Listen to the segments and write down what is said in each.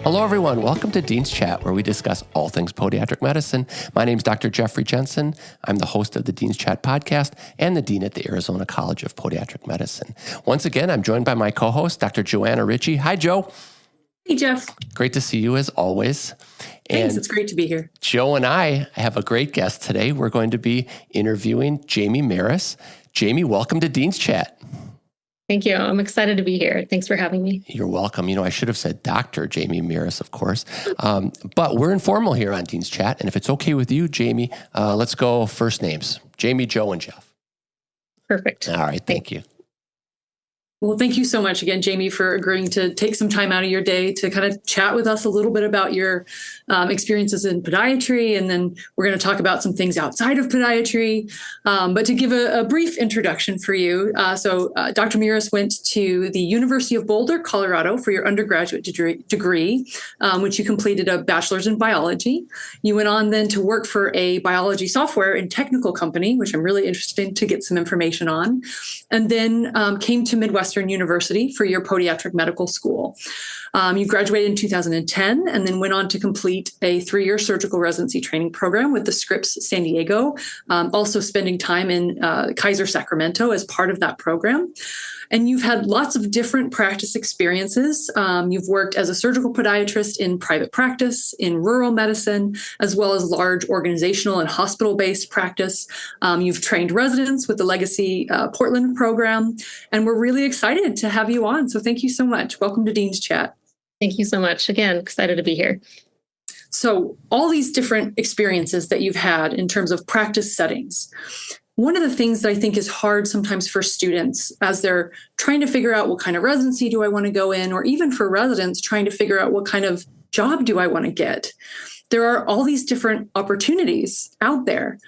Hello, everyone. Welcome to Dean's Chat, where we discuss all things podiatric medicine. My name is Dr. Jeffrey Jensen. I'm the host of the Dean's Chat podcast and the dean at the Arizona College of Podiatric Medicine. Once again, I'm joined by my co-host, Dr. Joanna Richey. Hi, Jo. Hey, Jeff. Great to see you as always. Thanks. And it's great to be here. Jo and I have a great guest today. We're going to be interviewing Jamie Mieras. Jamie, welcome to Dean's Chat. Thank you. I'm excited to be here. Thanks for having me. You're welcome. I should have said Dr. Jamie Mieras, of course. But we're informal here on Dean's Chat. And if it's okay with you, Jamie, let's go first names. Jamie, Jo, and Jeff. Perfect. All right. Thank you. Well, thank you so much again, Jamie, for agreeing to take some time out of your day to kind of chat with us a little bit about your experiences in podiatry. And then we're going to talk about some things outside of podiatry. But to give a brief introduction for you. So Dr. Mieras went to the University of Boulder, Colorado for your undergraduate degree, which you completed a bachelor's in biology. You went on then to work for a biology software and technical company, which I'm really interested to get some information on. And then came to Midwestern University for your podiatric medical school. You graduated in 2010 and then went on to complete a 3-year surgical residency training program with the Scripps San Diego, also spending time in Kaiser Sacramento as part of that program. And you've had lots of different practice experiences. You've worked as a surgical podiatrist in private practice, in rural medicine, as well as large organizational and hospital-based practice. You've trained residents with the Legacy Portland program, and we're really excited to have you on. So thank you so much. Welcome to Dean's Chat. Thank you so much. Again, excited to be here. So all these different experiences that you've had in terms of practice settings, one of the things that I think is hard sometimes for students as they're trying to figure out what kind of residency do I want to go in, or even for residents trying to figure out what kind of job do I want to get. There are all these different opportunities out there.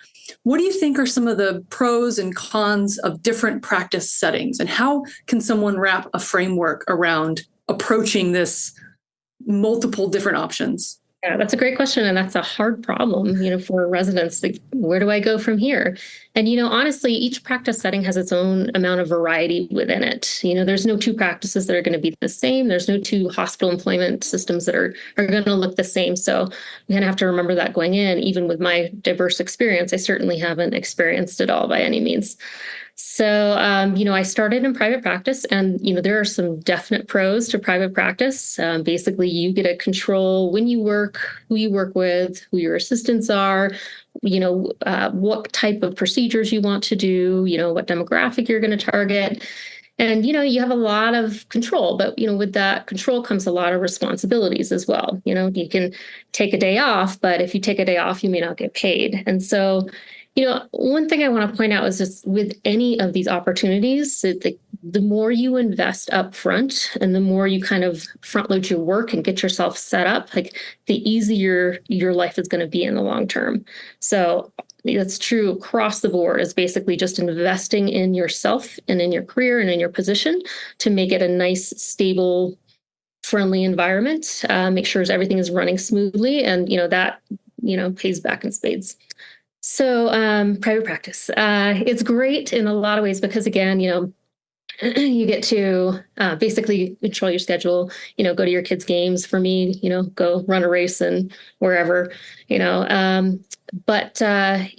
What do you think are some of the pros and cons of different practice settings, and how can someone wrap a framework around approaching this multiple different options? Yeah, that's a great question. And that's a hard problem, for residents. Like, where do I go from here? And, honestly, each practice setting has its own amount of variety within it. There's no two practices that are going to be the same. There's no two hospital employment systems that are going to look the same. So we kind of have to remember that going in. Even with my diverse experience, I certainly haven't experienced it all by any means. So, I started in private practice, and, there are some definite pros to private practice. Basically, you get to control when you work, who you work with, who your assistants are, what type of procedures you want to do, what demographic you're going to target. And, you have a lot of control, but, with that control comes a lot of responsibilities as well. You can take a day off, but if you take a day off, you may not get paid. And so, one thing I want to point out is just with any of these opportunities, the more you invest up front and the more you kind of front load your work and get yourself set up, the easier your life is going to be in the long term. So that's true across the board, is basically just investing in yourself and in your career and in your position to make it a nice, stable, friendly environment. Make sure everything is running smoothly, and that pays back in spades. So private practice, it's great in a lot of ways because, again, you get to basically control your schedule, go to your kids' games. For me, go run a race and wherever, but the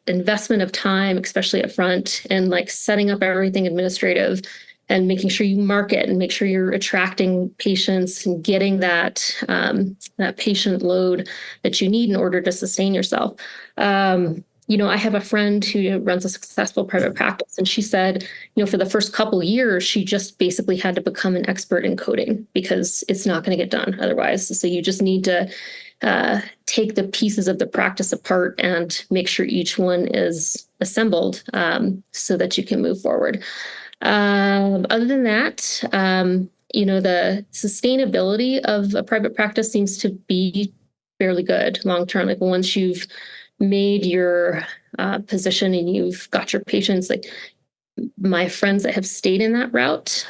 investment of time, especially up front, and setting up everything administrative and making sure you market and make sure you're attracting patients and getting that patient load that you need in order to sustain yourself. I have a friend who runs a successful private practice, and she said, for the first couple of years, she just basically had to become an expert in coding because it's not going to get done otherwise. So you just need to take the pieces of the practice apart and make sure each one is assembled so that you can move forward. Other than that, the sustainability of a private practice seems to be fairly good long term. Once you've made your position and you've got your patients, my friends that have stayed in that route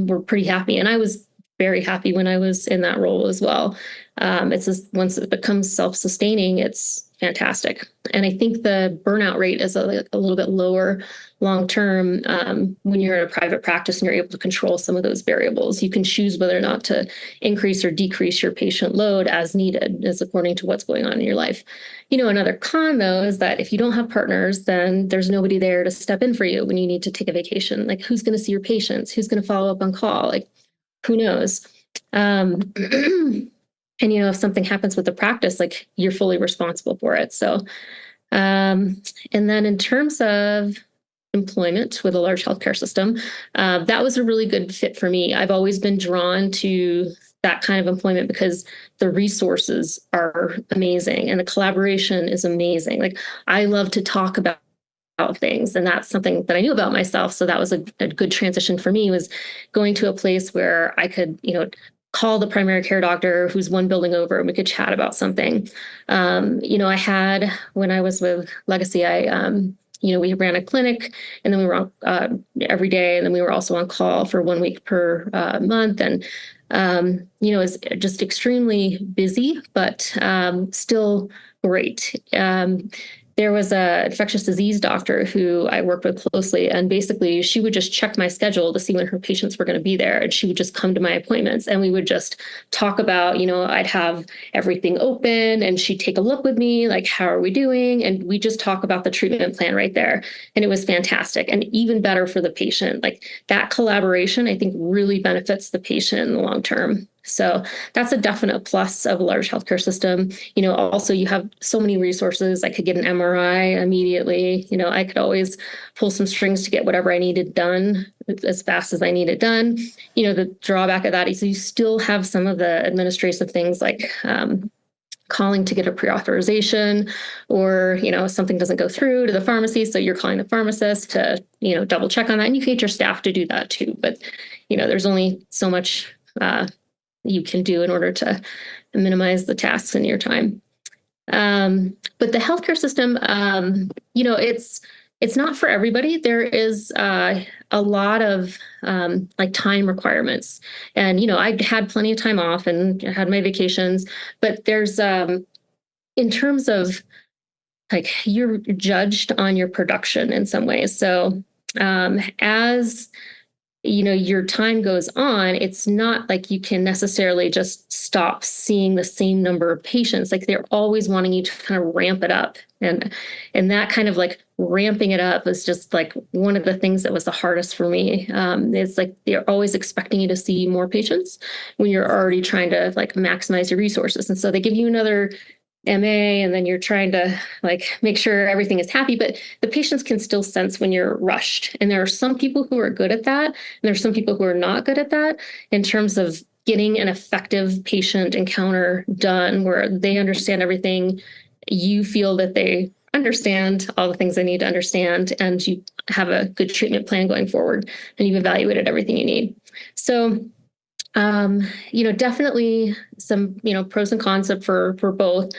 were pretty happy. And I was very happy when I was in that role as well. It's just, once it becomes self-sustaining, it's fantastic. And I think the burnout rate is a little bit lower long-term when you're in a private practice and you're able to control some of those variables. You can choose whether or not to increase or decrease your patient load as needed, as according to what's going on in your life. Another con, though, is that if you don't have partners, then there's nobody there to step in for you when you need to take a vacation. Like, who's going to see your patients? Who's going to follow up on call? Like, who knows? And, if something happens with the practice, like, you're fully responsible for it. So, and then in terms of employment with a large healthcare system, that was a really good fit for me. I've always been drawn to that kind of employment because the resources are amazing and the collaboration is amazing. Like, I love to talk about things, and that's something that I knew about myself. So that was a good transition for me, was going to a place where I could, call the primary care doctor who's one building over and we could chat about something. I had, when I was with Legacy, we ran a clinic, and then we were on every day, and then we were also on call for 1 week per month. And, it was just extremely busy, but still great. There was an infectious disease doctor who I worked with closely, and basically she would just check my schedule to see when her patients were going to be there, and she would just come to my appointments, and we would just talk about, I'd have everything open, and she'd take a look with me, like, how are we doing? And we just talk about the treatment plan right there. And it was fantastic, and even better for the patient. Like, that collaboration, I think, really benefits the patient in the long term. So that's a definite plus of a large healthcare system. Also, you have so many resources. I could get an MRI immediately. I could always pull some strings to get whatever I needed done as fast as I need it done. The drawback of that is you still have some of the administrative things, like calling to get a pre-authorization, or, something doesn't go through to the pharmacy. So you're calling the pharmacist to, double check on that. And you can get your staff to do that too. But, there's only so much you can do in order to minimize the tasks in your time. But the healthcare system, it's not for everybody. There is a lot of time requirements, and I had plenty of time off and had my vacations. But there's in terms of, like, you're judged on your production in some ways. So as your time goes on, it's not like you can necessarily just stop seeing the same number of patients. Like, they're always wanting you to kind of ramp it up. And that kind of, like, ramping it up is just, like, one of the things that was the hardest for me. It's like they're always expecting you to see more patients when you're already trying to, like, maximize your resources. And so they give you another MA, and then you're trying to, like, make sure everything is happy, but the patients can still sense when you're rushed. And there are some people who are good at that, and there are some people who are not good at that in terms of getting an effective patient encounter done where they understand everything. You feel that they understand all the things they need to understand, and you have a good treatment plan going forward, and you've evaluated everything you need. So definitely some, pros and cons for both.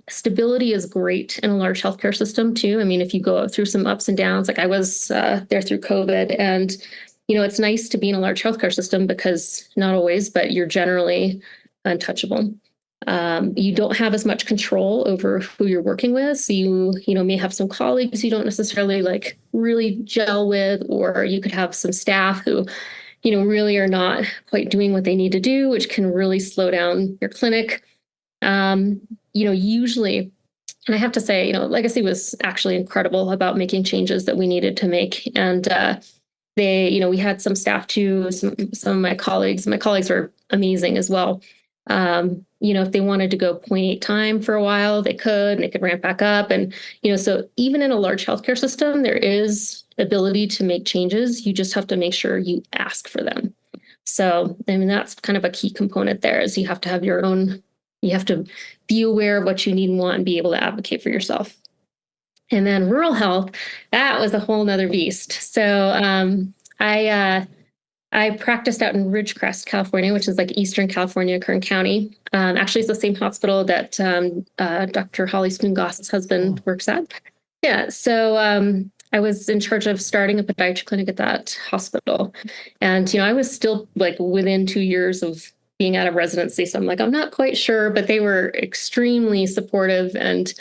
Stability is great in a large healthcare system too. I mean, if you go through some ups and downs, like I was there through COVID, and, it's nice to be in a large healthcare system because, not always, but you're generally untouchable. You don't have as much control over who you're working with. So you may have some colleagues you don't necessarily, like, really gel with, or you could have some staff who really are not quite doing what they need to do, which can really slow down your clinic. Usually, and I have to say, Legacy was actually incredible about making changes that we needed to make. And we had some staff too, some of my colleagues were amazing as well. If they wanted to go 0.8 time for a while, they could ramp back up. And, so even in a large healthcare system, there is ability to make changes. You just have to make sure you ask for them. So, that's kind of a key component there, is you have to have you have to be aware of what you need and want and be able to advocate for yourself. And then rural health, that was a whole nother beast. So, I practiced out in Ridgecrest, California, which is like Eastern California, Kern County. Actually, it's the same hospital that Dr. Holly Spoon-Goss's husband works at. Yeah, so I was in charge of starting a podiatry clinic at that hospital. And, I was still, like, within 2 years of being out of residency. So I'm like, I'm not quite sure, but they were extremely supportive, and,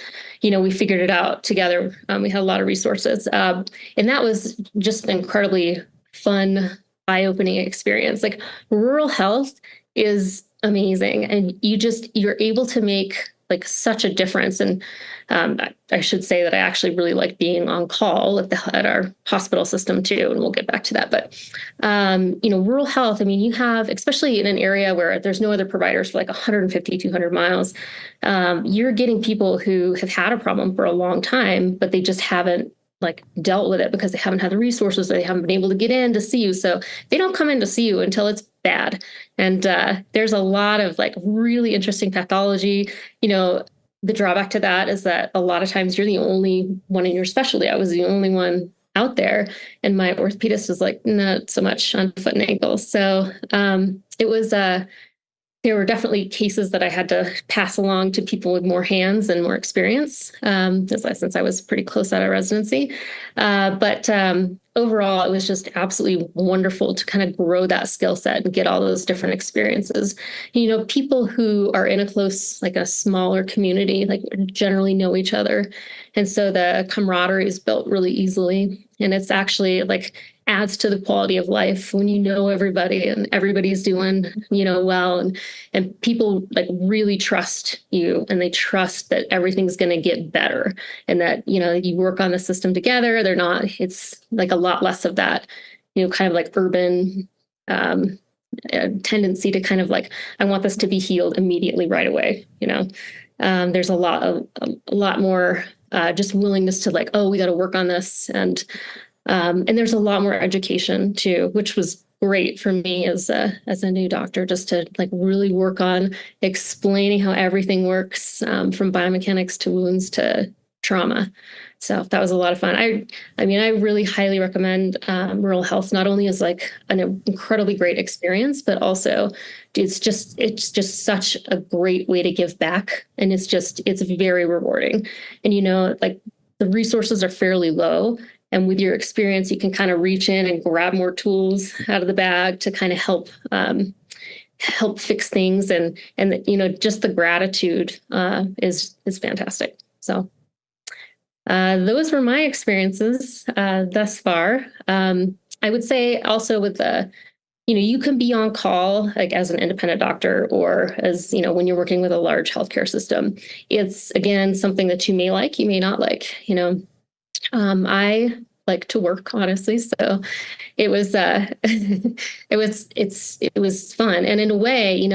we figured it out together. We had a lot of resources. And that was just an incredibly fun, eye-opening experience. Like, rural health is amazing, and you're able to make like such a difference. And I should say that I actually really like being on call at our hospital system too, and we'll get back to that. But rural health, I mean, you have, especially in an area where there's no other providers for like 150, 200 miles, you're getting people who have had a problem for a long time, but they just haven't like dealt with it because they haven't had the resources, or they haven't been able to get in to see you. So they don't come in to see you until it's bad. And there's a lot of like really interesting pathology. The drawback to that is that a lot of times you're the only one in your specialty. I was the only one out there, and my orthopedist was like, not so much on foot and ankles. So it was there were definitely cases that I had to pass along to people with more hands and more experience, since I was pretty close out of residency. But overall, it was just absolutely wonderful to kind of grow that skill set and get all those different experiences. People who are in a smaller community, like, generally know each other. And so the camaraderie is built really easily. And it's actually like adds to the quality of life when you know everybody and everybody's doing, well, and people like really trust you, and they trust that everything's going to get better, and that, you work on the system together. It's like a lot less of that, kind of like urban tendency to kind of like, I want this to be healed immediately right away. There's a lot more just willingness to like, oh, we got to work on this. And there's a lot more education too, which was great for me as a new doctor, just to like really work on explaining how everything works, from biomechanics to wounds to trauma. So that was a lot of fun. I really highly recommend rural health, not only as like an incredibly great experience, but also it's just such a great way to give back. And it's very rewarding. And, like, the resources are fairly low. And with your experience, you can kind of reach in and grab more tools out of the bag to kind of help fix things. And just the gratitude is fantastic. So those were my experiences thus far. I would say also with you can be on call like as an independent doctor, or as, when you're working with a large healthcare system. It's, again, something that you may like, you may not like. I like to work, honestly. So it was it was fun. And in a way,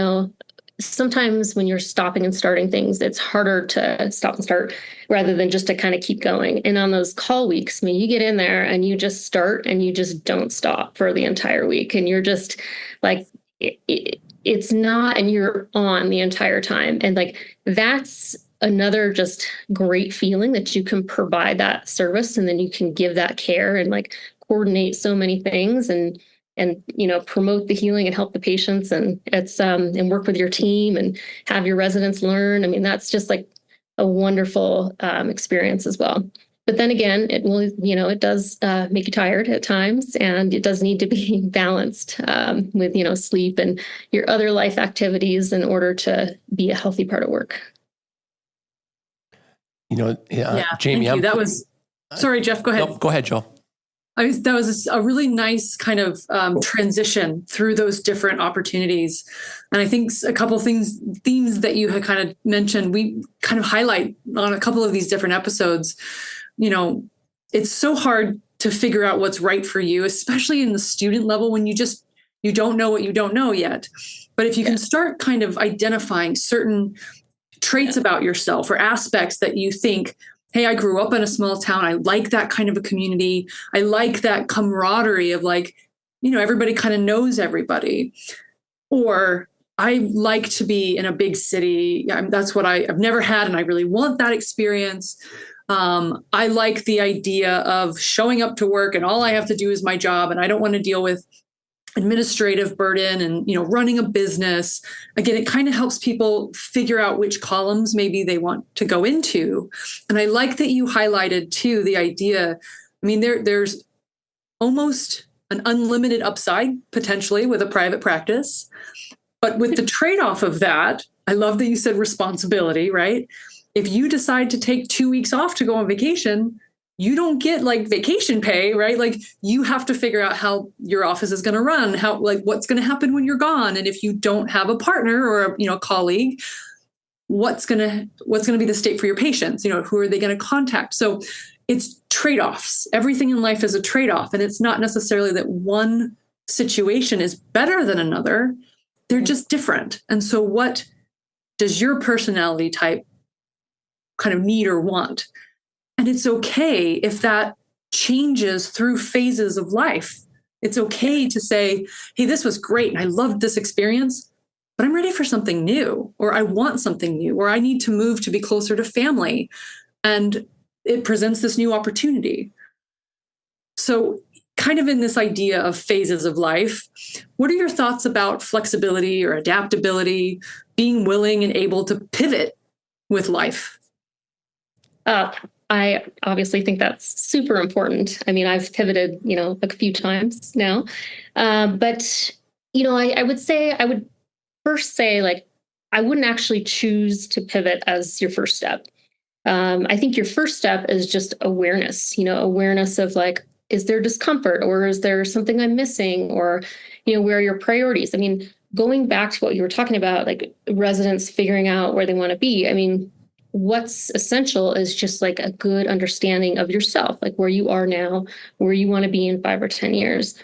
sometimes when you're stopping and starting things, it's harder to stop and start rather than just to kind of keep going. And on those call weeks, you get in there and you just start and you just don't stop for the entire week. And you're just like, it's not, and you're on the entire time. And like, that's another just great feeling that you can provide that service, and then you can give that care and like coordinate so many things and promote the healing and help the patients, and it's and work with your team and have your residents learn. I mean, that's just like a wonderful experience as well. But then again, it will, it does make you tired at times, and it does need to be balanced with, sleep and your other life activities in order to be a healthy part of work. Jamie, sorry, Jeff, go ahead. No, go ahead, Joe. That was a really nice kind of transition through those different opportunities. And I think a couple themes that you had kind of mentioned, we kind of highlight on a couple of these different episodes. It's so hard to figure out what's right for you, especially in the student level when you don't know what you don't know yet. But if you can start kind of identifying certain traits about yourself or aspects that you think, hey, I grew up in a small town. I like that kind of a community. I like that camaraderie of like, everybody kind of knows everybody. Or I like to be in a big city. That's what I've never had, and I really want that experience. I like the idea of showing up to work and all I have to do is my job, and I don't want to deal with administrative burden and, running a business. Again, it kind of helps people figure out which columns maybe they want to go into. And I like that you highlighted too, the idea, there's almost an unlimited upside potentially with a private practice. But with the trade-off of that, I love that you said responsibility, right? If you decide to take 2 weeks off to go on vacation, you don't get like vacation pay, right? Like you have to figure out how your office is going to run, how, like what's going to happen when you're gone. And if you don't have a partner or a colleague, what's going to be the state for your patients? Who are they going to contact? So it's trade-offs. Everything in life is a trade-off. And it's not necessarily that one situation is better than another. They're just different. And so what does your personality type kind of need or want? And it's okay if that changes through phases of life. It's okay to say, hey, this was great and I loved this experience, but I'm ready for something new, or I want something new, or I need to move to be closer to family. And it presents this new opportunity. So kind of in this idea of phases of life, what are your thoughts about flexibility or adaptability, being willing and able to pivot with life? I obviously think that's super important. I mean, I've pivoted, a few times now. But I would first say, like, I wouldn't actually choose to pivot as your first step. I think your first step is just awareness, awareness of like, is there discomfort, or is there something I'm missing, or, where are your priorities? I mean, going back to what you were talking about, like residents figuring out where they want to be. I mean, what's essential is just like a good understanding of yourself, like where you are now, where you want to be in 5 or 10 years.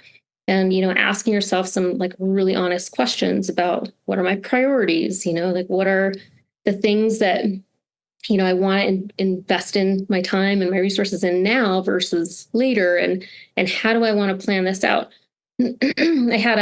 And, asking yourself some like really honest questions about what are my priorities, like what are the things that, I want to invest in my time and my resources in now versus later. And how do I want to plan this out? I had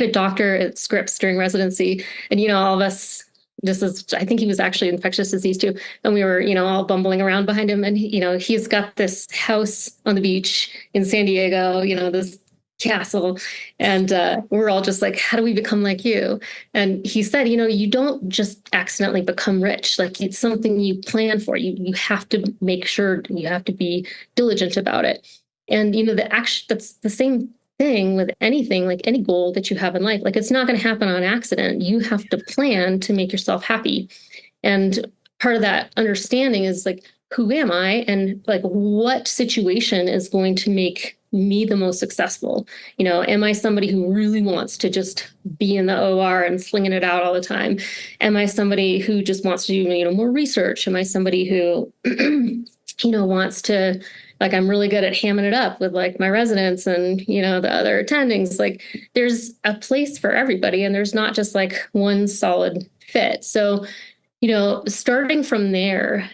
a doctor at Scripps during residency, and, all of us, I think he was actually infectious disease too. And we were, all bumbling around behind him. And, he's got this house on the beach in San Diego, this castle. And we're all just like, how do we become like you? And he said, you don't just accidentally become rich. Like it's something you plan for. You have to make sure, you have to be diligent about it. And, that's the same thing with anything, like any goal that you have in life. Like it's not going to happen on accident. You have to plan to make yourself happy. And part of that understanding is like, who am I? And like, what situation is going to make me the most successful? Am I somebody who really wants to just be in the OR and slinging it out all the time? Am I somebody who just wants to do, more research? Am I somebody who, wants to, like, I'm really good at hamming it up with like my residents and, the other attendings? Like there's a place for everybody, and there's not just like one solid fit. So, starting from there,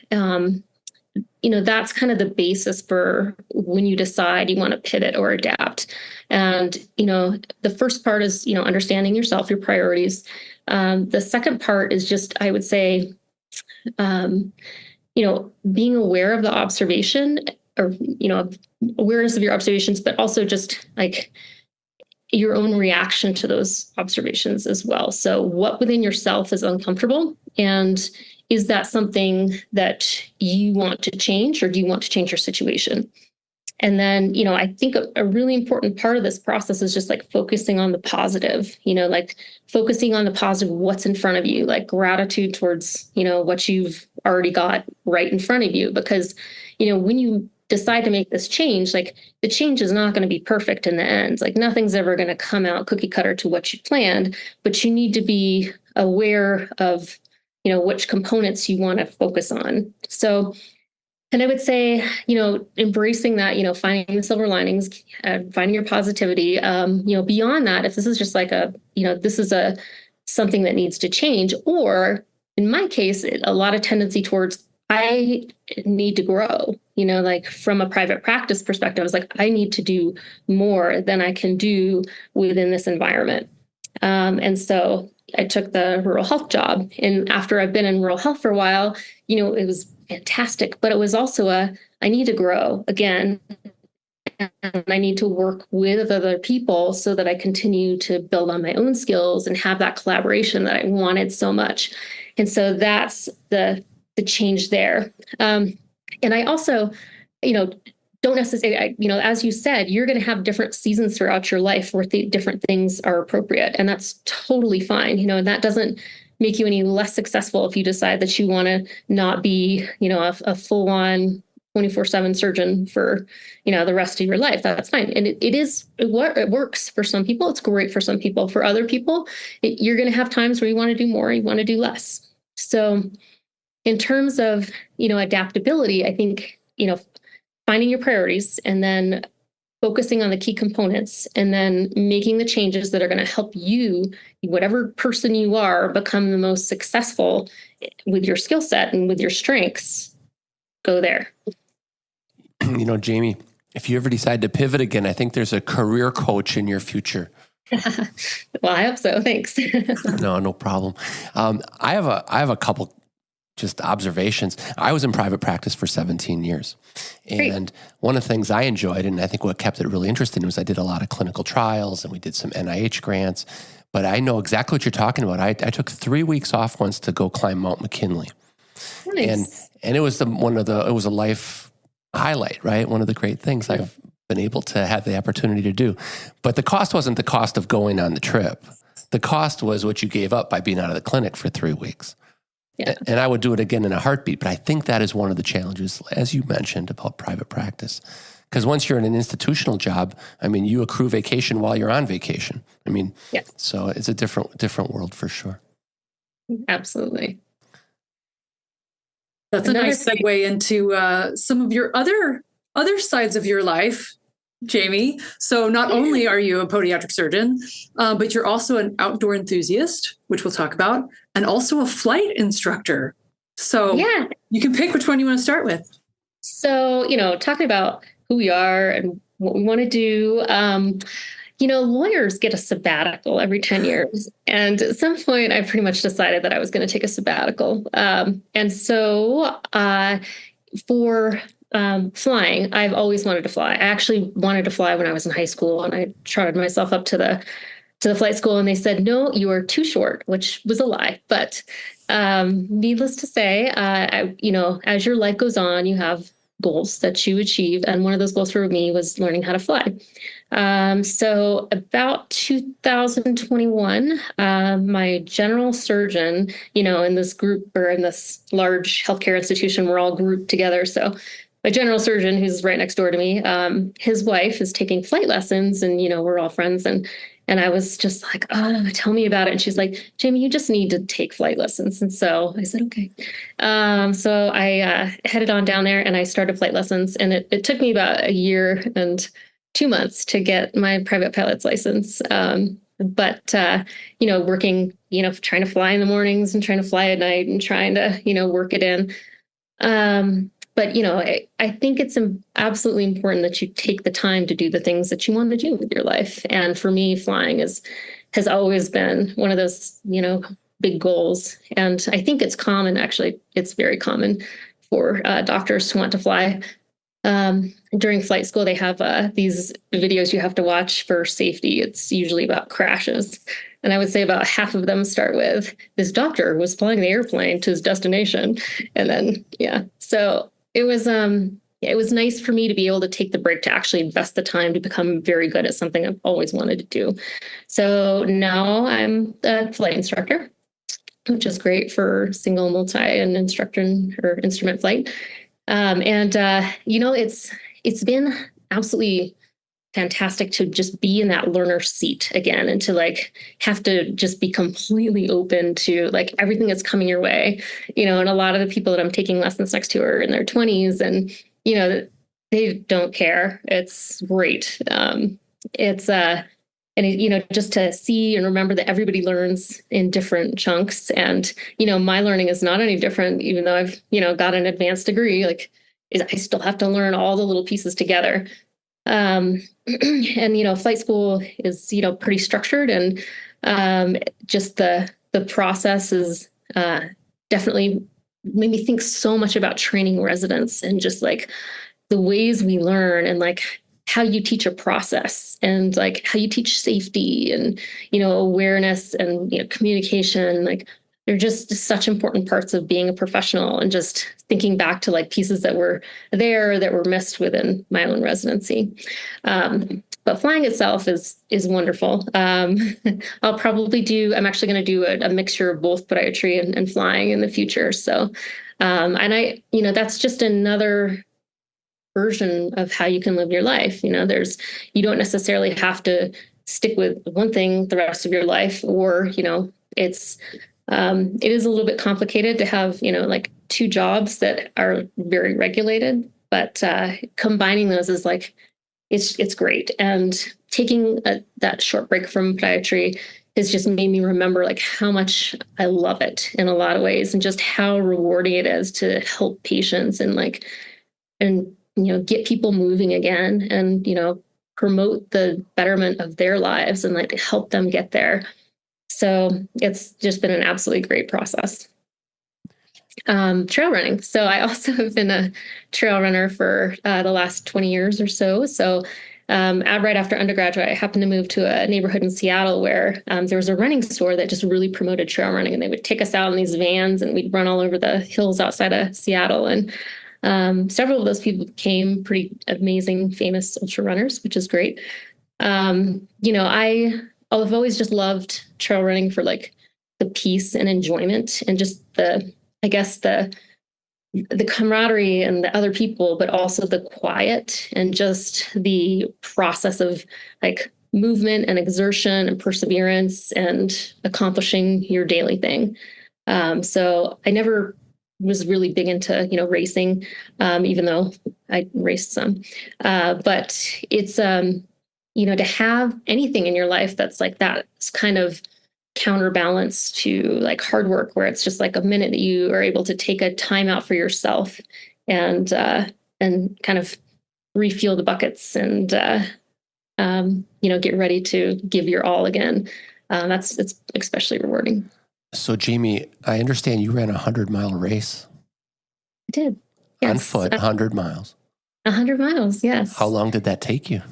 that's kind of the basis for when you decide you want to pivot or adapt. And, the first part is, understanding yourself, your priorities. The second part is just, I would say, being aware of the observation, or, awareness of your observations, but also just like your own reaction to those observations as well. So what within yourself is uncomfortable, and is that something that you want to change, or do you want to change your situation? And then, I think a really important part of this process is just like focusing on the positive, like focusing on the positive, what's in front of you, like gratitude towards, what you've already got right in front of you. Because, when you decide to make this change, like the change is not going to be perfect in the end. Like nothing's ever going to come out cookie cutter to what you planned, but you need to be aware of, which components you want to focus on. So, and I would say, embracing that, finding the silver linings, finding your positivity, beyond that, if this is just like this is something that needs to change, or in my case, a lot of tendency towards, I need to grow, like from a private practice perspective, I was like, I need to do more than I can do within this environment. And so I took the rural health job. And after I've been in rural health for a while, it was fantastic, but it was also I need to grow again. And I need to work with other people so that I continue to build on my own skills and have that collaboration that I wanted so much. And so that's the change there. And I also, don't necessarily, as you said, you're going to have different seasons throughout your life where the different things are appropriate. And that's totally fine. And that doesn't make you any less successful if you decide that you want to not be, a full-on 24/7 surgeon for, the rest of your life. That's fine. And it works for some people. It's great for some people. For other people, you're going to have times where you want to do more, you want to do less. So in terms of, adaptability, I think, finding your priorities and then focusing on the key components and then making the changes that are going to help you, whatever person you are, become the most successful with your skill set and with your strengths. Go there. Jamie, if you ever decide to pivot again, I think there's a career coach in your future. Well, I hope so. Thanks. No problem. I have a couple just observations. I was in private practice for 17 years. And one of the things I enjoyed, and I think what kept it really interesting, was I did a lot of clinical trials and we did some NIH grants. But I know exactly what you're talking about. I took 3 weeks off once to go climb Mount McKinley. Nice. And it was it was a life highlight, right? One of the great things I've been able to have the opportunity to do. But the cost wasn't the cost of going on the trip. The cost was what you gave up by being out of the clinic for 3 weeks. Yeah. And I would do it again in a heartbeat. But I think that is one of the challenges, as you mentioned, about private practice. Because once you're in an institutional job, you accrue vacation while you're on vacation. So it's a different world for sure. Absolutely. That's a nice segue into some of your other sides of your life, Jamie. So not only are you a podiatric surgeon, but you're also an outdoor enthusiast, which we'll talk about, and also a flight instructor. So you can pick which one you want to start with. So, talking about who we are and what we want to do, lawyers get a sabbatical every 10 years. And at some point, I pretty much decided that I was going to take a sabbatical. And so for flying, I've always wanted to fly. I actually wanted to fly when I was in high school, and I trotted myself up to the flight school, and they said, no, you are too short, which was a lie. But needless to say, as your life goes on, you have goals that you achieve. And one of those goals for me was learning how to fly. So about 2021, my general surgeon, in this group or in this large healthcare institution, we're all grouped together. So my general surgeon, who's right next door to me, his wife is taking flight lessons, and, we're all friends. And I was just like, oh, tell me about it. And she's like, Jamie, you just need to take flight lessons. And so I said, okay. So I headed on down there and I started flight lessons. And it took me about a year and 2 months to get my private pilot's license. But working, trying to fly in the mornings and trying to fly at night and trying to, work it in. But, I think it's absolutely important that you take the time to do the things that you want to do with your life. And for me, flying has always been one of those, big goals. And I think it's common, actually, it's very common for doctors to want to fly. During flight school, they have these videos you have to watch for safety. It's usually about crashes. And I would say about half of them start with, this doctor was flying the airplane to his destination. And then, so it was nice for me to be able to take the break to actually invest the time to become very good at something I've always wanted to do. So now I'm a flight instructor, which is great for single, multi, and or instrument flight. It's been absolutely fantastic to just be in that learner seat again and to have to just be completely open to everything that's coming your way, and a lot of the people that I'm taking lessons next to are in their 20s and, they don't care. It's great. Just to see and remember that everybody learns in different chunks. And, my learning is not any different, even though I've, got an advanced degree, I still have to learn all the little pieces together. And, flight school is, pretty structured, and just the process is definitely made me think so much about training residents and just the ways we learn and how you teach a process and how you teach safety and, awareness and, communication. they're just such important parts of being a professional, and just thinking back to like pieces that were there that were missed within my own residency. But flying itself is wonderful. I'm actually going to do a mixture of both podiatry and flying in the future. So, that's just another version of how you can live your life. You don't necessarily have to stick with one thing the rest of your life, or, it is a little bit complicated to have, like 2 jobs that are very regulated, but combining those is like, it's great. And taking that short break from podiatry has just made me remember like how much I love it in a lot of ways, and just how rewarding it is to help patients and get people moving again, and, promote the betterment of their lives and like help them get there. So it's just been an absolutely great process. Trail running. So I also have been a trail runner for the last 20 years or so. So right after undergraduate, I happened to move to a neighborhood in Seattle where there was a running store that just really promoted trail running, and they would take us out in these vans and we'd run all over the hills outside of Seattle. And several of those people became pretty amazing, famous ultra runners, which is great. I've always just loved trail running for like the peace and enjoyment, and just the camaraderie and the other people, but also the quiet and just the process of like movement and exertion and perseverance and accomplishing your daily thing. So I never was really big into, racing, even though I raced some. But it's, to have anything in your life that's like that kind of counterbalance to like hard work, where it's just like a minute that you are able to take a time out for yourself and kind of refuel the buckets and, get ready to give your all again. It's especially rewarding. So Jamie, I understand you ran a 100-mile race. I did. Yes. On foot, 100 miles. 100 miles, yes. How long did that take you?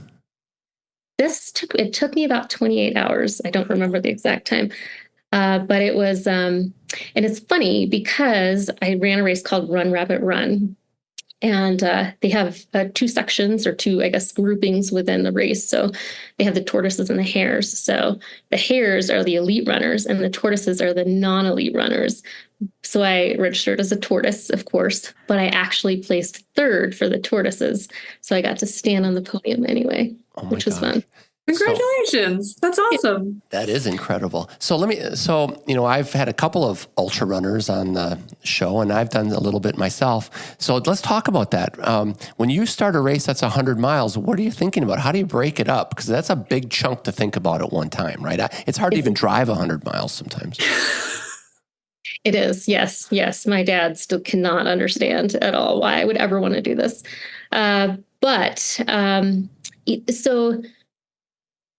It took me about 28 hours. I don't remember the exact time. But it was, and it's funny because I ran a race called Run, Rabit, Run. And they have 2 sections, or 2, I guess, groupings within the race. So they have the tortoises and the hares. So the hares are the elite runners and the tortoises are the non-elite runners. So I registered as a tortoise, of course, but I actually placed 3rd for the tortoises. So I got to stand on the podium anyway, which was fun. Congratulations. That's awesome. That is incredible. So I've had a couple of ultra runners on the show, and I've done a little bit myself. So let's talk about that. When you start a race that's 100 miles, what are you thinking about? How do you break it up? Because that's a big chunk to think about at one time, right? It's hard to even drive 100 miles sometimes. It is. Yes. Yes. My dad still cannot understand at all why I would ever want to do this. So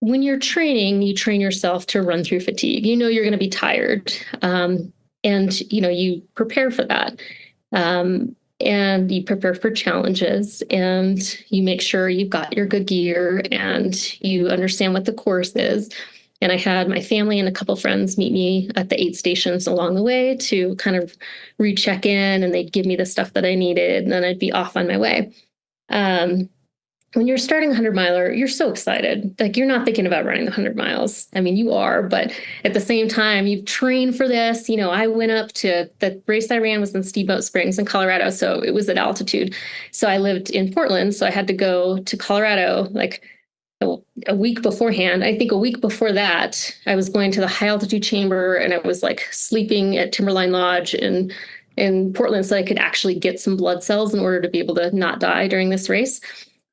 when you're training, you train yourself to run through fatigue. You're going to be tired. And you prepare for that. And you prepare for challenges, and you make sure you've got your good gear and you understand what the course is. And I had my family and a couple friends meet me at the aid stations along the way to kind of recheck in, and they'd give me the stuff that I needed, and then I'd be off on my way. When you're starting a 100-miler, you're so excited. Like, you're not thinking about running the 100 miles. I mean, you are, but at the same time, you've trained for this. I went up to the race I ran was in Steamboat Springs in Colorado. So it was at altitude. So I lived in Portland. So I had to go to Colorado like a week beforehand. I think a week before that, I was going to the high altitude chamber, and I was like sleeping at Timberline Lodge in Portland so I could actually get some blood cells in order to be able to not die during this race.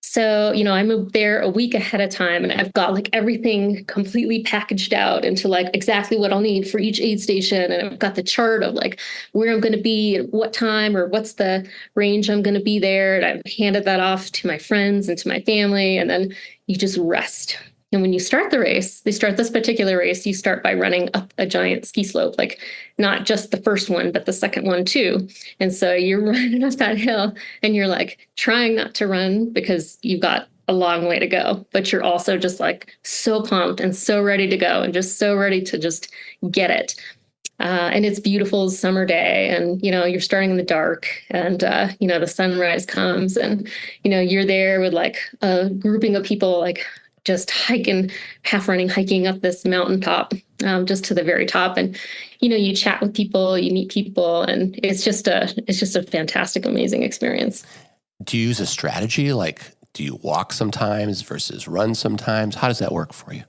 So, I moved there a week ahead of time, and I've got like everything completely packaged out into like exactly what I'll need for each aid station. And I've got the chart of like where I'm going to be at what time, or what's the range I'm going to be there. And I've handed that off to my friends and to my family. And then you just rest. And when you start the race, this particular race, you start by running up a giant ski slope, like not just the first one, but the second one too. And so you're running up that hill, and you're like trying not to run because you've got a long way to go, but you're also just like so pumped and so ready to go, and just so ready to just get it. And it's beautiful summer day, and, you're starting in the dark, and, the sunrise comes, and, you're there with like a grouping of people, like just hiking up this mountaintop, just to the very top. And, you chat with people, you meet people, and it's just a fantastic, amazing experience. Do you use a strategy? Like, do you walk sometimes versus run sometimes? How does that work for you?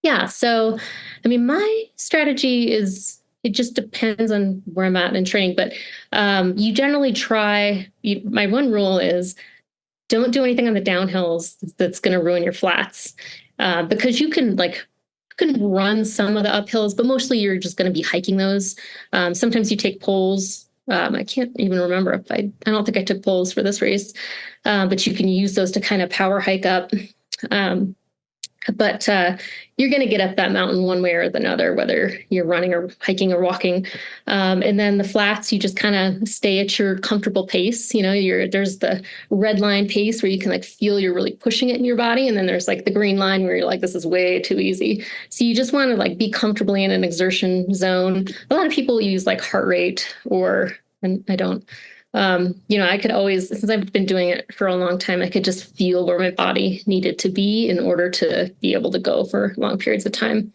Yeah. So, my strategy it just depends on where I'm at in training, but you generally my one rule is don't do anything on the downhills that's going to ruin your flats, because you can run some of the uphills, but mostly you're just going to be hiking those. Sometimes you take poles. I can't even remember if I don't think I took poles for this race, but you can use those to kind of power hike up. But you're going to get up that mountain one way or another, whether you're running or hiking or walking. And then the flats, you just kind of stay at your comfortable pace. There's the red line pace where you can feel you're really pushing it in your body. And then there's the green line where you're like, this is way too easy. So you just want to be comfortably in an exertion zone. A lot of people use heart rate, and I don't. I could always, since I've been doing it for a long time, I could just feel where my body needed to be in order to be able to go for long periods of time.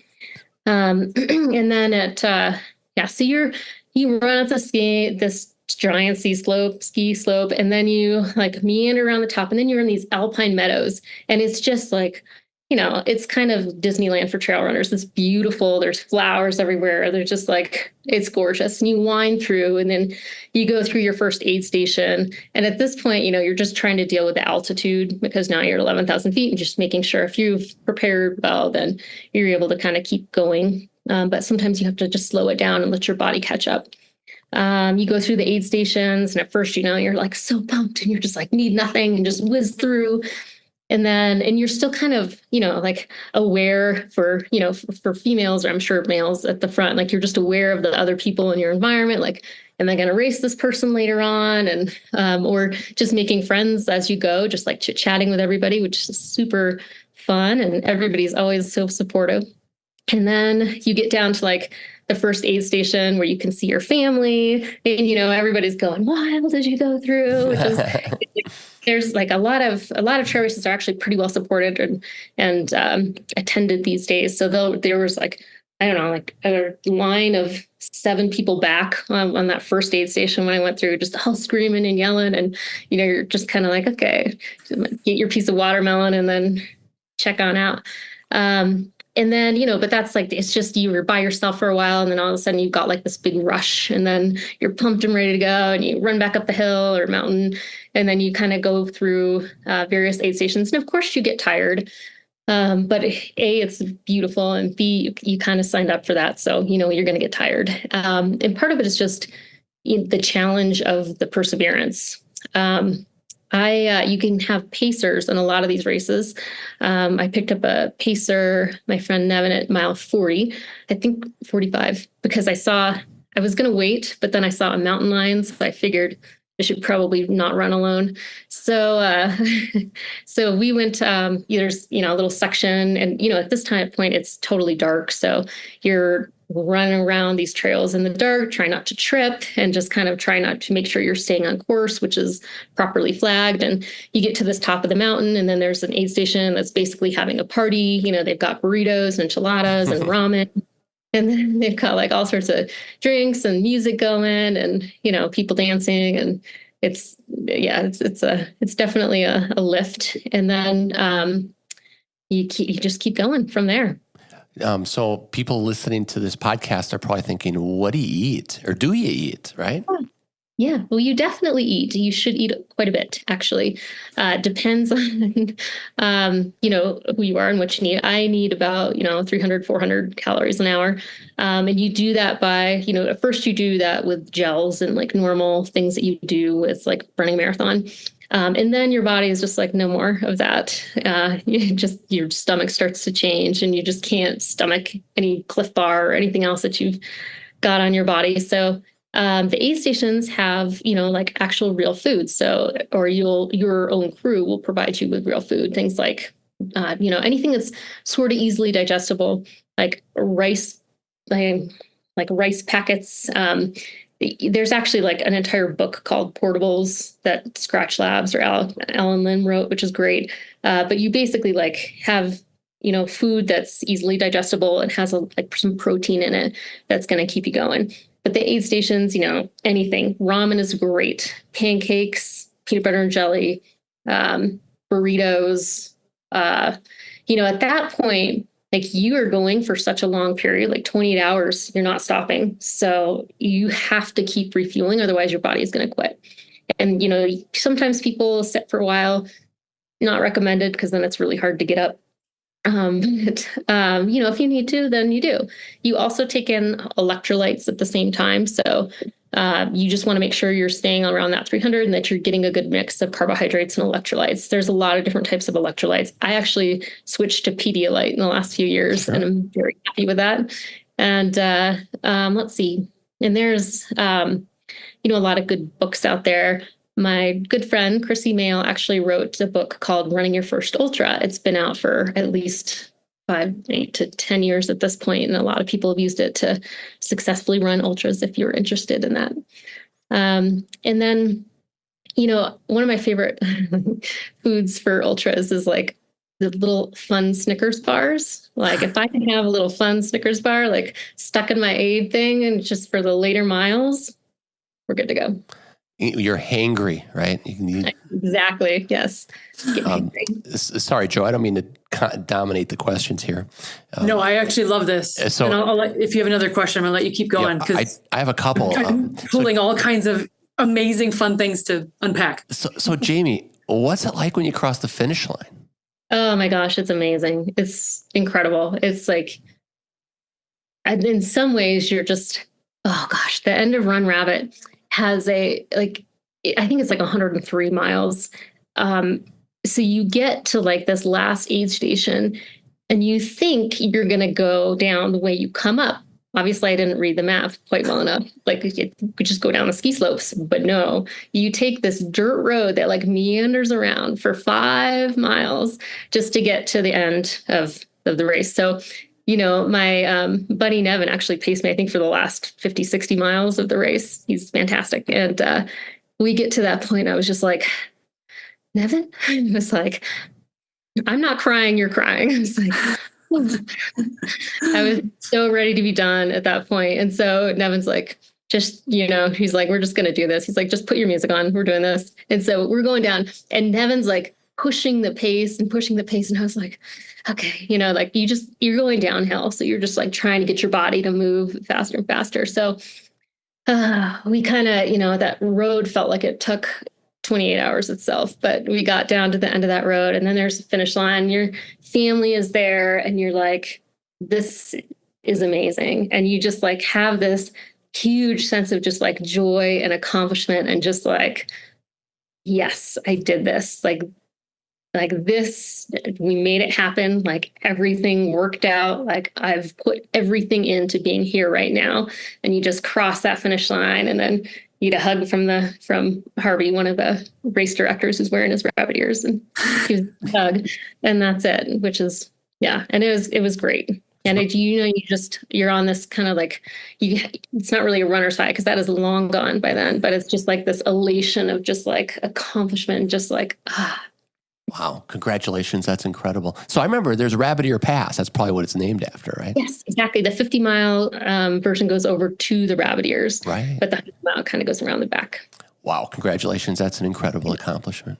And then so you run up this giant ski slope, and then you meander around the top, and then you're in these alpine meadows, and it's just it's kind of Disneyland for trail runners. It's beautiful. There's flowers everywhere. They're just it's gorgeous. And you wind through, and then you go through your first aid station. And at this point, you're just trying to deal with the altitude, because now you're at 11,000 feet, and just making sure if you've prepared well, then you're able to kind of keep going. But sometimes you have to just slow it down and let your body catch up. You go through the aid stations, and at first, you're so pumped, and you're just need nothing and just whiz through. And you're still kind of, aware for females, or I'm sure males at the front, you're just aware of the other people in your environment. Am I going to race this person later on? And, or just making friends as you go, just chit-chatting with everybody, which is super fun. And everybody's always so supportive. And then you get down to the first aid station where you can see your family, and, everybody's going, wild as you go through, which is, there's a lot of trail races are actually pretty well supported and attended these days. So there was a line of 7 people back on that first aid station when I went through, just all screaming and yelling. And, you're just kind of okay, get your piece of watermelon and then check on out. And then, but that's it's just you were by yourself for a while, and then all of a sudden you've got this big rush, and then you're pumped and ready to go, and you run back up the hill or mountain, and then you kind of go through various aid stations. And of course you get tired, but A, it's beautiful, and B, you kind of signed up for that. So, you're going to get tired. And part of it is just the challenge of the perseverance. You can have pacers in a lot of these races. I picked up a pacer, my friend Nevin, at mile 40, I think 45, because I was going to wait, but then I saw a mountain lion, so I figured I should probably not run alone. So, so we went, there's, a little section, and, at this point, it's totally dark. So you're running around these trails in the dark, try not to trip, and just kind of try not to make sure you're staying on course, which is properly flagged. And you get to this top of the mountain, and then there's an aid station that's basically having a party. They've got burritos and enchiladas and ramen. And then they've got all sorts of drinks and music going, and, people dancing. And it's definitely a lift. And then you just keep going from there. So people listening to this podcast are probably thinking, what do you eat? Or do you eat, right? Yeah, well, you definitely eat. You should eat quite a bit, actually. Depends on, who you are and what you need. I need about, 300, 400 calories an hour. And you do that by, at first you do that with gels and normal things that you do with running a marathon. And then your body is just no more of that. Your stomach starts to change, and you just can't stomach any Cliff Bar or anything else that you've got on your body. So the aid stations have, actual real food. So, or your own crew will provide you with real food, things like, anything that's sort of easily digestible, like rice. like rice packets. There's actually like an entire book called Portables that Scratch Labs or Alan Lynn wrote, which is great. But you basically like have, food that's easily digestible and has like some protein in it that's going to keep you going. But the aid stations, anything. Ramen is great. Pancakes, peanut butter and jelly, burritos. At that point, like you are going for such a long period, like 28 hours, you're not stopping. So you have to keep refueling, otherwise your body is going to quit. And, sometimes people sit for a while, not recommended because then it's really hard to get up. If you need to, then you do. You also take in electrolytes at the same time. So you just want to make sure you're staying around that 300 and that you're getting a good mix of carbohydrates and electrolytes. There's a lot of different types of electrolytes. I actually switched to Pedialyte in the last few years, sure. And I'm very happy with that. And let's see. And there's, a lot of good books out there. My good friend, Chrissy Mail, actually wrote a book called Running Your First Ultra. It's been out for at least 8 to 10 years at this point, and a lot of people have used it to successfully run ultras if you're interested in that. And then, one of my favorite foods for ultras is like the little fun Snickers bars. Like if I can have a little fun Snickers bar, like stuck in my aid thing and just for the later miles, we're good to go. You're hangry, right? Exactly. Yes. Sorry, Joe. I don't mean to dominate the questions here. No, I actually love this. So, and I'll let, if you have another question, I'm going to let you keep going. Because I have a couple. I'm pulling all kinds of amazing, fun things to unpack. So Jamie, what's it like when you cross the finish line? Oh my gosh, it's amazing. It's incredible. It's like, in some ways, you're just, oh gosh, the end of Run Rabit has I think it's like 103 miles. So you get to like this last aid station and you think you're going to go down the way you come up. Obviously, I didn't read the map quite well enough. Like you could just go down the ski slopes, but no, you take this dirt road that like meanders around for 5 miles just to get to the end of the race. So my buddy Nevin actually paced me, I think, for the last 50, 60 miles of the race. He's fantastic. And we get to that point. I was just like, Nevin? I was like, I'm not crying. You're crying. I was like, I was so ready to be done at that point. And so Nevin's like, he's like, we're just going to do this. He's like, just put your music on. We're doing this. And so we're going down. And Nevin's like pushing the pace. And I was like, okay, you're going downhill. So you're just like trying to get your body to move faster and faster. So we kind of, that road felt like it took 28 hours itself, but we got down to the end of that road and then there's a finish line. Your family is there and you're like, this is amazing. And you just like have this huge sense of just like joy and accomplishment and just like, yes, I did this. Like this, we made it happen. Like everything worked out. Like I've put everything into being here right now. And you just cross that finish line and then you get a hug from Harvey, one of the race directors who's wearing his rabbit ears, and he was a hug, and that's it, which is, yeah. And it was great. And you're on this kind of like, it's not really a runner's high because that is long gone by then, but it's just like this elation of just like accomplishment, just like, Wow. Congratulations. That's incredible. So I remember there's Rabit Ear Pass. That's probably what it's named after, right? Yes, exactly. The 50-mile version goes over to the Rabbit Ears, right? But the 100-mile kind of goes around the back. Wow. Congratulations. That's an incredible accomplishment.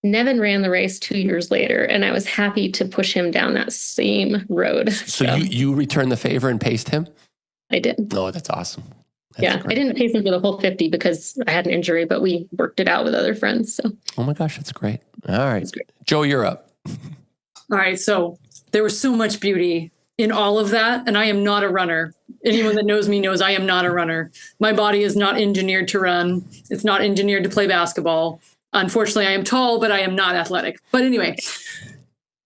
Nevin ran the race 2 years later, and I was happy to push him down that same road. So you returned the favor and paced him? I did. Oh, that's awesome. Great. I didn't pace him for the whole 50 because I had an injury, but we worked it out with other friends. So. Oh my gosh, that's great. All right. Joe, you're up. All right. So there was so much beauty in all of that. And I am not a runner. Anyone that knows me knows I am not a runner. My body is not engineered to run. It's not engineered to play basketball. Unfortunately, I am tall, but I am not athletic. But anyway,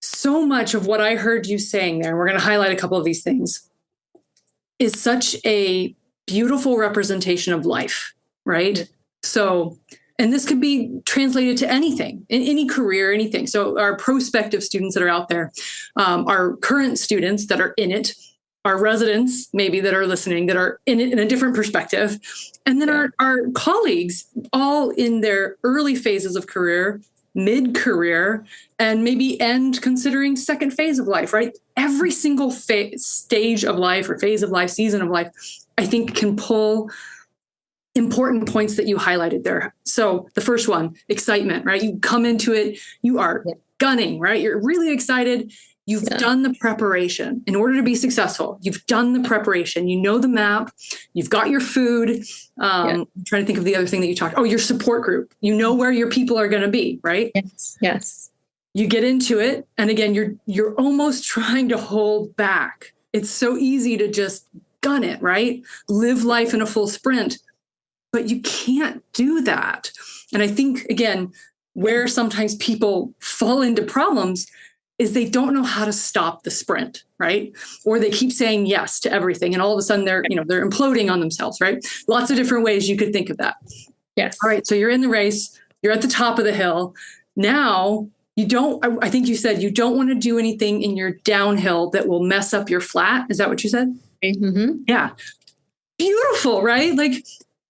so much of what I heard you saying there, and we're going to highlight a couple of these things, is such a beautiful representation of life, right? So, and this could be translated to anything, in any career, anything. So our prospective students that are out there, our current students that are in it, our residents maybe that are listening that are in a different perspective. And then our colleagues all in their early phases of career, mid-career, and maybe end considering second phase of life, right? Every single stage of life or phase of life, season of life, I think can pull important points that you highlighted there. So the first one, excitement, right? You come into it, you are gunning, right? You're really excited. You've done the preparation in order to be successful. You've done the preparation. You know the map. You've got your food. I'm trying to think of the other thing that you talked. Oh, your support group. You know where your people are going to be, right? Yes. You get into it, and again, you're almost trying to hold back. It's so easy to just gun it, right? Live life in a full sprint, but you can't do that. And I think again, where sometimes people fall into problems is they don't know how to stop the sprint, right? Or they keep saying yes to everything, and all of a sudden they're imploding on themselves, right? Lots of different ways you could think of that. Yes. All right. So you're in the race. You're at the top of the hill. Now I think you said you don't want to do anything in your downhill that will mess up your flat. Is that what you said? Mm-hmm. Yeah. Beautiful, right? Like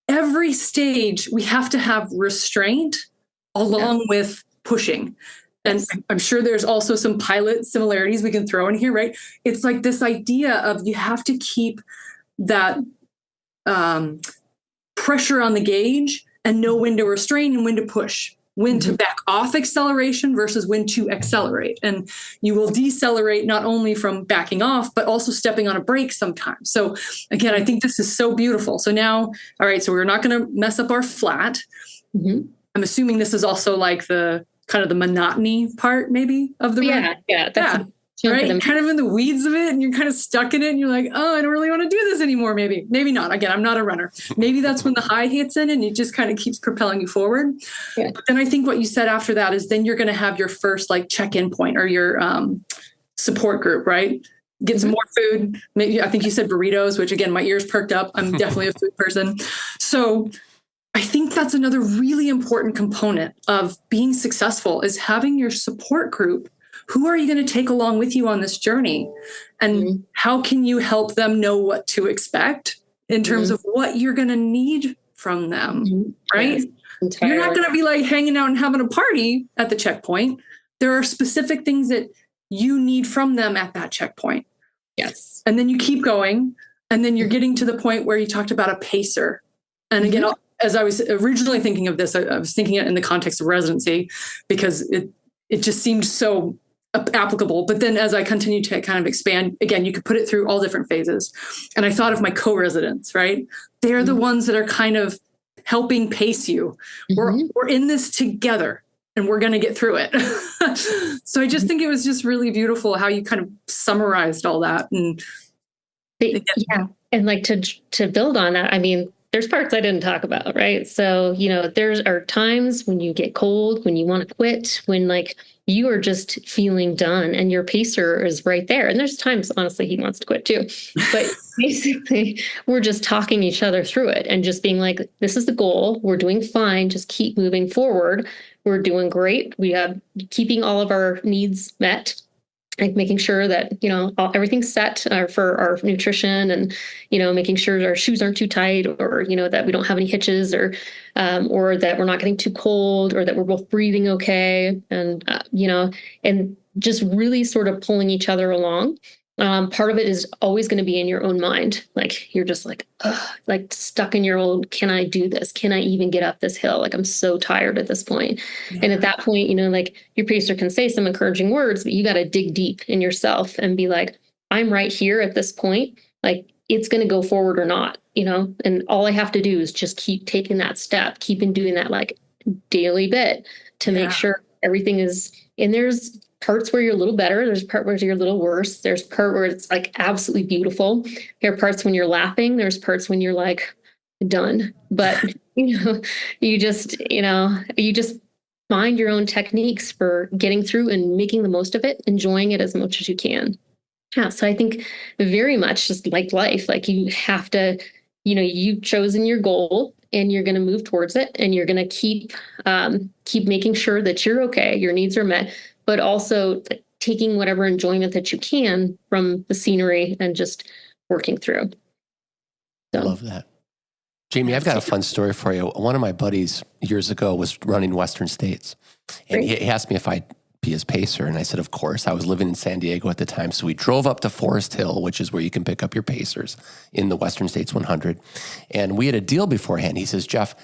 every stage we have to have restraint along with pushing. And I'm sure there's also some pilot similarities we can throw in here, right? It's like this idea of you have to keep that pressure on the gauge and know when to restrain and when to push, when to back off acceleration versus when to accelerate. And you will decelerate not only from backing off, but also stepping on a brake sometimes. So again, I think this is so beautiful. So now, all right, so we're not going to mess up our flat. Mm-hmm. I'm assuming this is also like the kind of the monotony part maybe of the run. That's right. You're kind of in the weeds of it and you're kind of stuck in it and you're like, oh, I don't really want to do this anymore. Maybe not. Again, I'm not a runner. Maybe that's when the high hits in and it just kind of keeps propelling you forward. Yeah. But then I think what you said after that is then you're going to have your first like check-in point or your support group, right? Get some more food. Maybe I think you said burritos, which again, my ears perked up. I'm definitely a food person. So I think that's another really important component of being successful is having your support group. Who are you going to take along with you on this journey? And how can you help them know what to expect in terms of what you're going to need from them, right? Yes, you're not going to be like hanging out and having a party at the checkpoint. There are specific things that you need from them at that checkpoint. Yes. And then you keep going. And then you're getting to the point where you talked about a pacer. And again, as I was originally thinking of this, I was thinking it in the context of residency because it just seemed so applicable. But then as I continued to kind of expand, again, you could put it through all different phases. And I thought of my co-residents, right? They're the ones that are kind of helping pace you. We're in this together and we're going to get through it. So I just think it was just really beautiful how you kind of summarized all that. And and like to build on that, I mean, there's parts I didn't talk about, right? So, there are times when you get cold, when you want to quit, when like you are just feeling done and your pacer is right there. And there's times, honestly, he wants to quit too. But basically, we're just talking each other through it and just being like, this is the goal. We're doing fine. Just keep moving forward. We're doing great. We have keeping all of our needs met. Like making sure that, everything's set for our nutrition and, making sure our shoes aren't too tight or, that we don't have any hitches or that we're not getting too cold or that we're both breathing okay. And, and just really sort of pulling each other along. Part of it is always going to be in your own mind. Like you're just like stuck in your own, can I do this? Can I even get up this hill? Like I'm so tired at this point. Yeah. And at that point, like your pacer can say some encouraging words, but you got to dig deep in yourself and be like, I'm right here at this point. Like it's going to go forward or not, and all I have to do is just keep taking that step, keep doing that like daily bit to make sure everything is, and there's parts where you're a little better. There's part where you're a little worse. There's part where it's like absolutely beautiful. There are parts when you're laughing. There's parts when you're like done. But, you just find your own techniques for getting through and making the most of it, enjoying it as much as you can. Yeah. So I think very much just like life, like you have to, you've chosen your goal and you're going to move towards it and you're going to keep making sure that you're okay. Your needs are met. But also taking whatever enjoyment that you can from the scenery and just working through. I love that. Jamie, I've got a fun story for you. One of my buddies years ago was running Western States, and he asked me if I'd be his pacer, and I said, of course. I was living in San Diego at the time, so we drove up to Forest Hill, which is where you can pick up your pacers in the Western States 100, and we had a deal beforehand. He says, Jeff,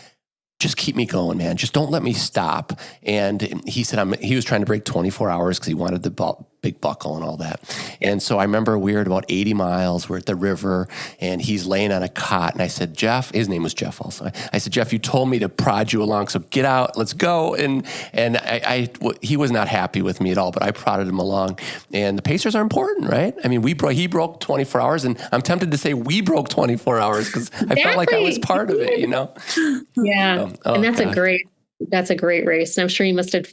just keep me going, man. Just don't let me stop. And he said he was trying to break 24 hours because he wanted the big buckle and all that. And so I remember we were at about 80 miles. We're at the river, and he's laying on a cot. And I said, Jeff, his name was Jeff also. I said, Jeff, you told me to prod you along, so get out, let's go. And he was not happy with me at all, but I prodded him along. And the pacers are important, right? I mean, he broke 24 hours, and I'm tempted to say we broke 24 hours because I felt like I was part of it, you know? Yeah. And that's a great race. And I'm sure you must have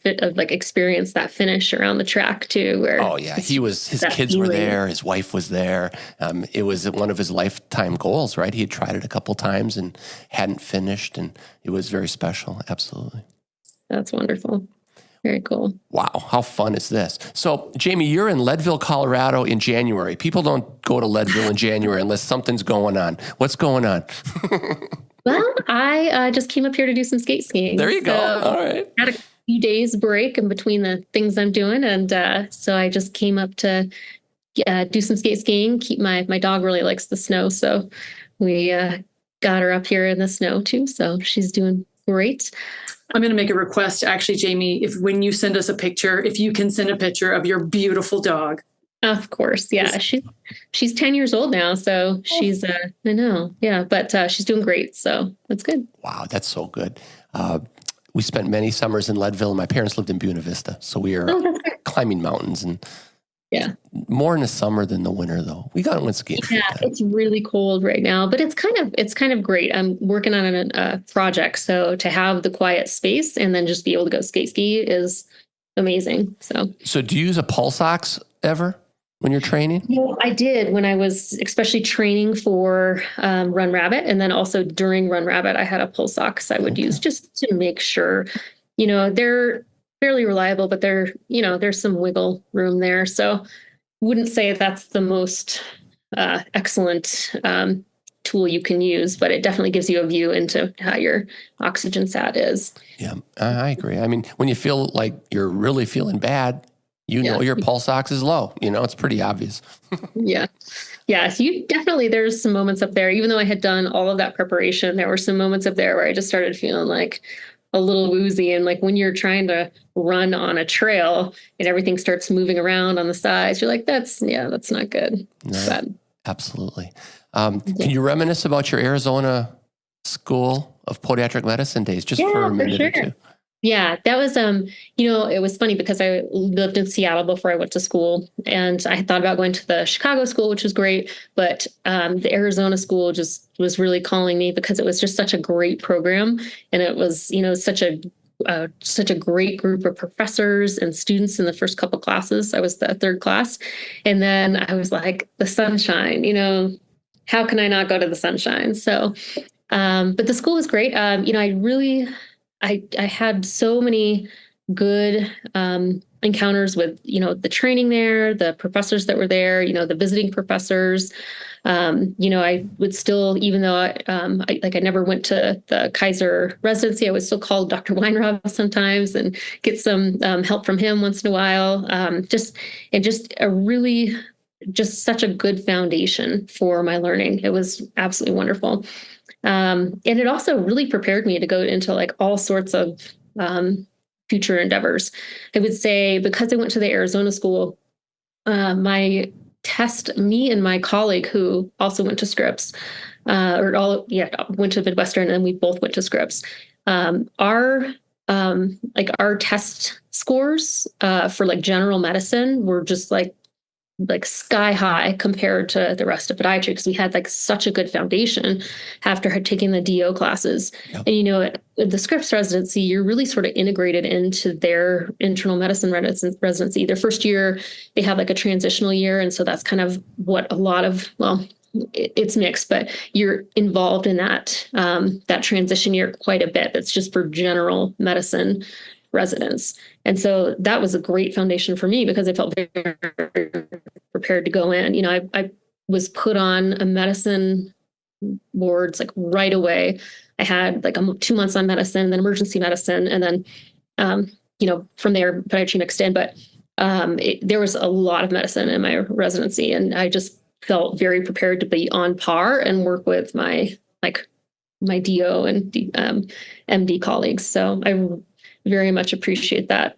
experienced that finish around the track too. Where his kids were there. His wife was there. It was one of his lifetime goals, right? He had tried it a couple times and hadn't finished, and it was very special. Absolutely. That's wonderful. Very cool. Wow. How fun is this? So, Jamie, you're in Leadville, Colorado in January. People don't go to Leadville in January unless something's going on. What's going on? Well, I just came up here to do some skate skiing. There you go. All right. Had a few days break in between the things I'm doing. And so I just came up to do some skate skiing. My dog really likes the snow. So we got her up here in the snow too. So she's doing great. I'm going to make a request, actually, Jamie, when you send us a picture, if you can send a picture of your beautiful dog. Of course. Yeah. She's 10 years old now. So she's, I know. Yeah. But she's doing great. So that's good. Wow. That's so good. We spent many summers in Leadville, and my parents lived in Buena Vista. So we are climbing mountains, and more in the summer than the winter, though. We got went skiing. Yeah. It's really cold right now, but it's kind of great. I'm working on a project. So to have the quiet space and then just be able to go skate ski is amazing. So do you use a pulse ox ever when you're training? I did when I was especially training for Run Rabbit. And then also during Run Rabbit, I had a pulse ox I would use just to make sure, they're fairly reliable, but there's some wiggle room there. So wouldn't say that's the most excellent tool you can use, but it definitely gives you a view into how your oxygen sat is. Yeah, I agree. I mean, when you feel like you're really feeling bad, know your pulse ox is low. It's pretty obvious. Yeah. So there's some moments up there, even though I had done all of that preparation, there were some moments up there where I just started feeling like a little woozy. And like when you're trying to run on a trail and everything starts moving around on the sides, you're like, that's not good. No, absolutely. Can you reminisce about your Arizona School of Podiatric Medicine days just for a minute or two? Yeah, that was, it was funny because I lived in Seattle before I went to school, and I thought about going to the Chicago school, which was great, but the Arizona school just was really calling me because it was just such a great program. And it was, such a great group of professors and students in the first couple classes. I was the third class. And then I was like, the sunshine, how can I not go to the sunshine? So, but the school was great. I had so many good encounters with, the training there, the professors that were there, the visiting professors. I would still, even though I never went to the Kaiser residency, I would still call Dr. Weinrob sometimes and get some help from him once in a while. Just such a good foundation for my learning. It was absolutely wonderful. And it also really prepared me to go into like all sorts of future endeavors. I would say because I went to the Arizona school, me and my colleague who also went to Scripps, went to Midwestern, and we both went to Scripps. Our test scores for like general medicine were just like sky high compared to the rest of podiatry because we had like such a good foundation after taking the DO classes. Yep. And, at the Scripps residency, you're really sort of integrated into their internal medicine residency. Their first year, they have like a transitional year. And so that's kind of what it's mixed, but you're involved in that transition year quite a bit. That's just for general medicine residents. And so that was a great foundation for me because I felt very prepared to go in. I was put on a medicine boards like right away. I had like 2 months on medicine, then emergency medicine, and then, from there, podiatry mixed in. But there was a lot of medicine in my residency, and I just felt very prepared to be on par and work with my DO and MD colleagues. So I very much appreciate that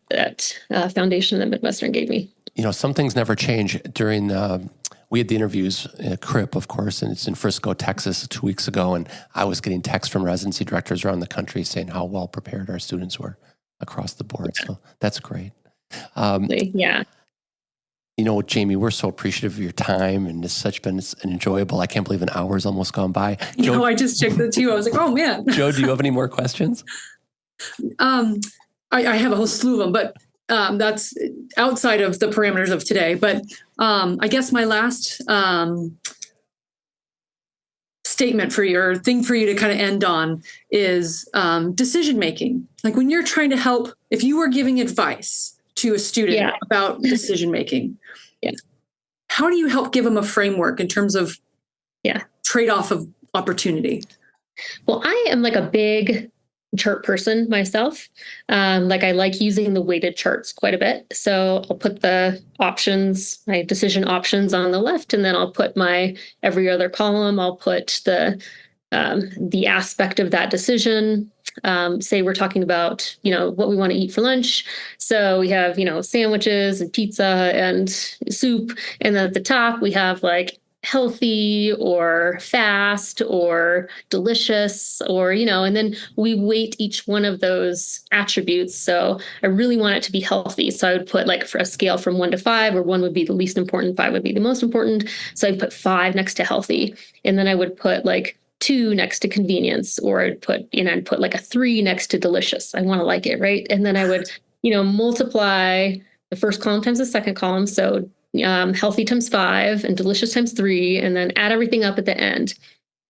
foundation that Midwestern gave me. Some things never change. We had the interviews at CRIP, of course, and it's in Frisco, Texas 2 weeks ago. And I was getting texts from residency directors around the country saying how well prepared our students were across the board. So that's great. Yeah. Jamie, we're so appreciative of your time, and it's been an enjoyable. I can't believe an hour's almost gone by. Joe, I just checked the two. I was like, oh man. Joe, do you have any more questions? I have a whole slew of them, but that's outside of the parameters of today. But I guess my last statement for you, or thing for you to kind of end on, is decision making. Like when you're trying to help, if you were giving advice to a student about decision making, how do you help give them a framework in terms of trade-off of opportunity? Well, I am like a big chart person myself. I like using the weighted charts quite a bit. So I'll put the options, my decision options on the left, and then I'll put my every other column. I'll put the aspect of that decision. Say we're talking about, what we want to eat for lunch. So we have, sandwiches and pizza and soup. And then at the top, we have like healthy or fast or delicious or, and then we weight each one of those attributes. So I really want it to be healthy. So I would put like for a scale from 1 to 5, where 1 would be the least important, 5 would be the most important. So I'd put 5 next to healthy. And then I would put like 2 next to convenience, or I'd put like a 3 next to delicious. I want to like it, right? And then I would, multiply the first column times the second column. So healthy times 5 and delicious times 3, and then add everything up at the end.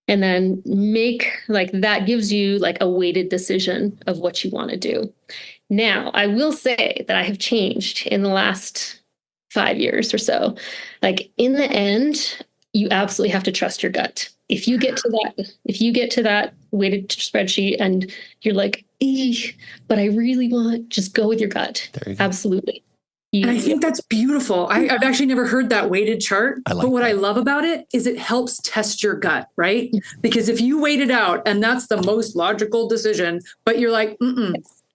And then make like that gives you like a weighted decision of what you want to do. Now, I will say that I have changed in the last 5 years or so. Like in the end, you absolutely have to trust your gut. If you get to that weighted spreadsheet and you're like, but I really want, just go with your gut. There you go. Absolutely. And I think that's beautiful. I've actually never heard that weighted chart, but what I love about it is it helps test your gut, right? Because if you weight it out and that's the most logical decision, but you're like,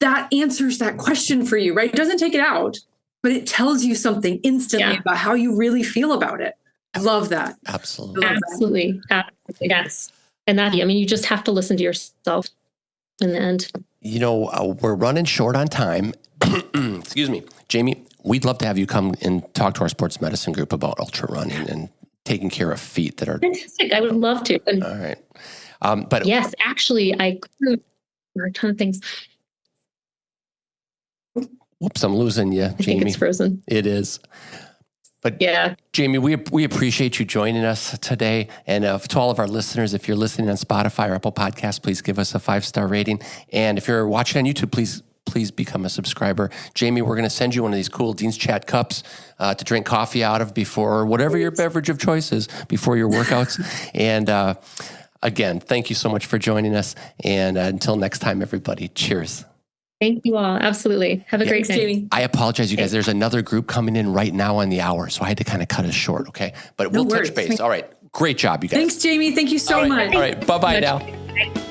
that answers that question for you, right? It doesn't take it out, but it tells you something instantly about how you really feel about it. I love that. Absolutely. Absolutely. Yes. And that, you just have to listen to yourself in the end. We're running short on time. Excuse me. Jamie, we'd love to have you come and talk to our sports medicine group about ultra running and taking care of feet that are... Fantastic. I would love to. And all right. But yes, actually, there are a ton of things. Whoops, I'm losing you, Jamie. I think it's frozen. It is. But yeah, Jamie, we appreciate you joining us today. And to all of our listeners, if you're listening on Spotify or Apple Podcasts, please give us a 5-star rating. And if you're watching on YouTube, please become a subscriber. Jamie, we're going to send you one of these cool Dean's Chat cups to drink coffee out of before, whatever your beverage of choice is, before your workouts. And again, thank you so much for joining us. And until next time, everybody, cheers. Thank you all. Absolutely. Have a great night. Jamie. I apologize, you guys. There's another group coming in right now on the hour, so I had to kind of cut us short, okay? But we'll touch base. All right. Great job, you guys. Thanks, Jamie. Thank you so much. All right. Bye-bye now.